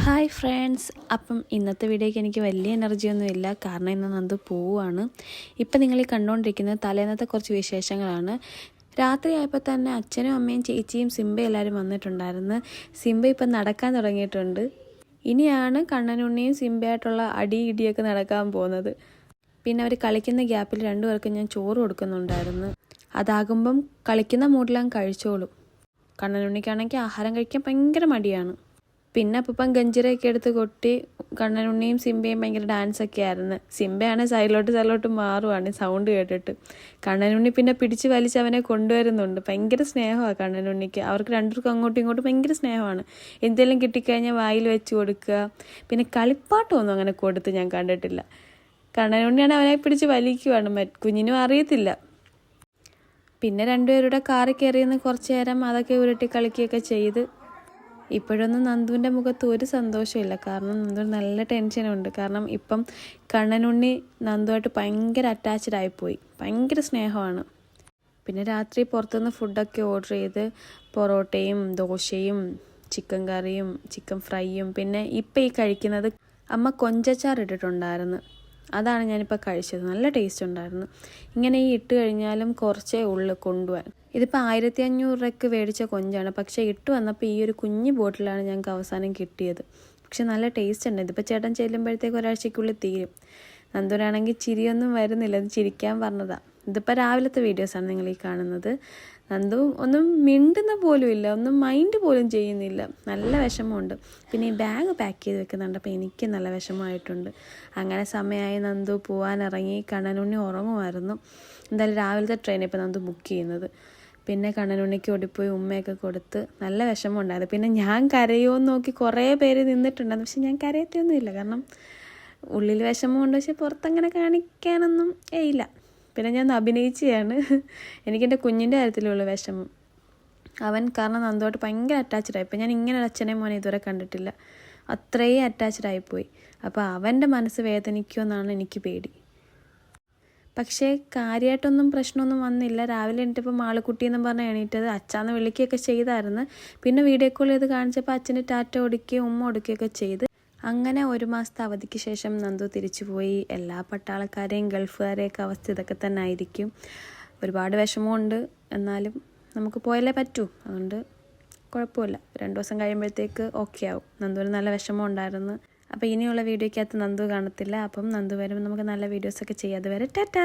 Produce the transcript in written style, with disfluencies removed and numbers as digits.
Hi friends, അപ്പം ഇന്നത്തെ വീഡിയോയ്ക്ക് എനിക്ക് വലിയ എനർജിയൊന്നുമില്ല. കാരണം ഇന്ന് നന്ദു പോവുകയാണ്. ഇപ്പം നിങ്ങൾ ഈ കണ്ടുകൊണ്ടിരിക്കുന്നത് തലേന്നത്തെ കുറച്ച് വിശേഷങ്ങളാണ്. രാത്രി ആയപ്പോൾ തന്നെ അച്ഛനും അമ്മയും ചേച്ചിയും സിംബ എല്ലാവരും വന്നിട്ടുണ്ടായിരുന്നു. സിംബ ഇപ്പം നടക്കാൻ തുടങ്ങിയിട്ടുണ്ട്. ഇനിയാണ് കണ്ണനുണ്ണിയും സിംബയായിട്ടുള്ള അടി ഇടിയൊക്കെ നടക്കാൻ പോകുന്നത്. പിന്നെ അവർ കളിക്കുന്ന ഗ്യാപ്പിൽ രണ്ടുപേർക്കും ഞാൻ ചോറ് കൊടുക്കുന്നുണ്ടായിരുന്നു. അതാകുമ്പം കളിക്കുന്ന മൂഡിലങ്ങ് കഴിച്ചോളും. കണ്ണനുണ്ണിക്കാണെങ്കിൽ ആഹാരം കഴിക്കാൻ ഭയങ്കര മടിയാണ്. പിന്നെ അപ്പം ഗഞ്ചിറയൊക്കെ എടുത്ത് കൊട്ടി കണ്ണനുണ്ണിയും സിംബയും ഭയങ്കര ഡാൻസൊക്കെ ആയിരുന്നു. സിംബയാണ് സൈഡിലോട്ട് മാറുവാണ് സൗണ്ട് കേട്ടിട്ട്. കണ്ണനുണ്ണി പിന്നെ പിടിച്ച് വലിച്ച് അവനെ കൊണ്ടുവരുന്നുണ്ട്. ഭയങ്കര സ്നേഹമാണ് കണ്ണനുണ്ണിക്ക്. അവർക്ക് രണ്ടുപേർക്കും അങ്ങോട്ടും ഇങ്ങോട്ടും ഭയങ്കര സ്നേഹമാണ്. എന്തെങ്കിലും കിട്ടിക്കഴിഞ്ഞാൽ വായിൽ വെച്ച് കൊടുക്കുക. പിന്നെ കളിപ്പാട്ടമൊന്നും അങ്ങനെ കൊടുത്ത് ഞാൻ കണ്ടിട്ടില്ല. കണ്ണനുണ്ണിയാണ് അവനെ പിടിച്ച് വലിക്കുവാണ്. കുഞ്ഞിനും അറിയത്തില്ല. പിന്നെ രണ്ടുപേരുടെ കാറിൽ കയറിയെന്ന് കുറച്ച് നേരം അതൊക്കെ ഉരുട്ടി കളിക്കുകയൊക്കെ ചെയ്ത്. ഇപ്പോഴൊന്നും നന്ദുവിൻ്റെ മുഖത്ത് ഒരു സന്തോഷമില്ല. കാരണം നന്ദുവിന് നല്ല ടെൻഷനുണ്ട്. കാരണം ഇപ്പം കണ്ണനുണ്ണി നന്ദുവായിട്ട് ഭയങ്കര അറ്റാച്ച്ഡ് ആയിപ്പോയി. ഭയങ്കര സ്നേഹമാണ്. പിന്നെ രാത്രി പുറത്തുനിന്ന് ഫുഡൊക്കെ ഓർഡർ ചെയ്ത് പൊറോട്ടയും ദോശയും ചിക്കൻ കറിയും ചിക്കൻ ഫ്രൈയും പിന്നെ ഇപ്പം ഈ കഴിക്കുന്നത് അമ്മ കൊഞ്ചച്ചാർ ഇട്ടിട്ടുണ്ടായിരുന്നു. അതാണ് ഞാനിപ്പോൾ കഴിച്ചത്. നല്ല ടേസ്റ്റ് ഉണ്ടായിരുന്നു. ഇങ്ങനെ ഈ ഇട്ട് കഴിഞ്ഞാലും കുറച്ചേ ഉള്ളു കൊണ്ടുപോകാൻ. ഇതിപ്പോൾ 1500 രൂപയ്ക്ക് മേടിച്ച കൊഞ്ചാണ്. പക്ഷേ ഇട്ട് വന്നപ്പോൾ ഈ ഒരു കുഞ്ഞു ബോട്ടിലാണ് ഞങ്ങൾക്ക് അവസാനം കിട്ടിയത്. പക്ഷെ നല്ല ടേസ്റ്റ് ഉണ്ട്. ഇതിപ്പോൾ ചേട്ടൻ ചെല്ലുമ്പോഴത്തേക്ക് ഒരാഴ്ചയ്ക്കുള്ളിൽ തീരും. നന്ദൂരാണെങ്കിൽ ചിരിയൊന്നും വരുന്നില്ല. അത് ചിരിക്കാൻ പറഞ്ഞതാണ്. ഇതിപ്പോൾ രാവിലത്തെ വീഡിയോസാണ് നിങ്ങൾ ഈ കാണുന്നത്. നന്ദു ഒന്നും മിണ്ടുന്ന പോലും ഇല്ല, ഒന്നും മൈൻഡ് പോലും ചെയ്യുന്നില്ല. നല്ല വിഷമമുണ്ട്. പിന്നെ ഈ ബാഗ് പാക്ക് ചെയ്ത് വെക്കുന്നുണ്ട്. അപ്പോൾ എനിക്ക് നല്ല വിഷമമായിട്ടുണ്ട്. അങ്ങനെ സമയമായി നന്ദു പോകാനിറങ്ങി. കണ്ണനുണ്ണി ഉറങ്ങുമായിരുന്നു. എന്തായാലും രാവിലത്തെ ട്രെയിൻ ഇപ്പോൾ നന്ദു ബുക്ക് ചെയ്യുന്നത്. പിന്നെ കണ്ണനുണ്ണിക്ക് ഓടിപ്പോയി ഉമ്മയൊക്കെ കൊടുത്ത് നല്ല വിഷമമുണ്ടായിരുന്നു. പിന്നെ ഞാൻ കരയുമെന്ന് നോക്കി കുറേ പേര് നിന്നിട്ടുണ്ടായിരുന്നു. പക്ഷെ ഞാൻ കരയത്തൊന്നുമില്ല. കാരണം ഉള്ളിൽ വിഷമമുണ്ട്. പക്ഷെ പുറത്തങ്ങനെ കാണിക്കാനൊന്നും ഇല്ല. പിന്നെ ഞാൻ അഭിനയിക്കുകയാണ്. എനിക്കെൻ്റെ കുഞ്ഞിൻ്റെ കാര്യത്തിലുള്ള വിഷമം. അവൻ കാരണം നന്ദുവായിട്ട് ഭയങ്കര അറ്റാച്ച്ഡായി. ഇപ്പം ഞാൻ ഇങ്ങനെ അച്ഛനെയും മോനെ ഇതുവരെ കണ്ടിട്ടില്ല. അത്രയും അറ്റാച്ച്ഡായിപ്പോയി. അപ്പോൾ അവൻ്റെ മനസ്സ് വേദനിക്കുമെന്നാണ് എനിക്ക് പേടി. പക്ഷേ കാര്യമായിട്ടൊന്നും പ്രശ്നമൊന്നും വന്നില്ല. രാവിലെ എണീറ്റപ്പോൾ മാളുക്കുട്ടി എന്നും പറഞ്ഞാൽ എണീറ്റത്. അച്ഛാന്ന് വിളിക്കുകയൊക്കെ ചെയ്തായിരുന്നു. പിന്നെ വീഡിയോ കോൾ ചെയ്ത് കാണിച്ചപ്പോൾ അച്ഛന് ടാറ്റ കൊടുക്കുകയും ഉമ്മ കൊടുക്കുകയൊക്കെ ചെയ്ത്. അങ്ങനെ 1 മാസത്തെ അവധിക്ക് ശേഷം നന്ദു തിരിച്ചു പോയി. എല്ലാ പട്ടാളക്കാരെയും ഗൾഫുകാരെയൊക്കെ അവസ്ഥ ഇതൊക്കെ തന്നെ ആയിരിക്കും. ഒരുപാട് വിഷമമുണ്ട്. എന്നാലും നമുക്ക് പോയാലേ പറ്റൂ. അതുകൊണ്ട് കുഴപ്പമില്ല. 2 ദിവസം കഴിയുമ്പോഴത്തേക്ക് ഓക്കെ ആവും. നന്ദുവിന് നല്ല വിഷമം ഉണ്ടായിരുന്നു. അപ്പോൾ ഇനിയുള്ള വീഡിയോയ്ക്കകത്ത് നന്ദു കാണത്തില്ല. അപ്പം നന്ദു വരുമ്പോൾ നമുക്ക് നല്ല വീഡിയോസൊക്കെ ചെയ്യാം. അതുവരെ ടാറ്റാ.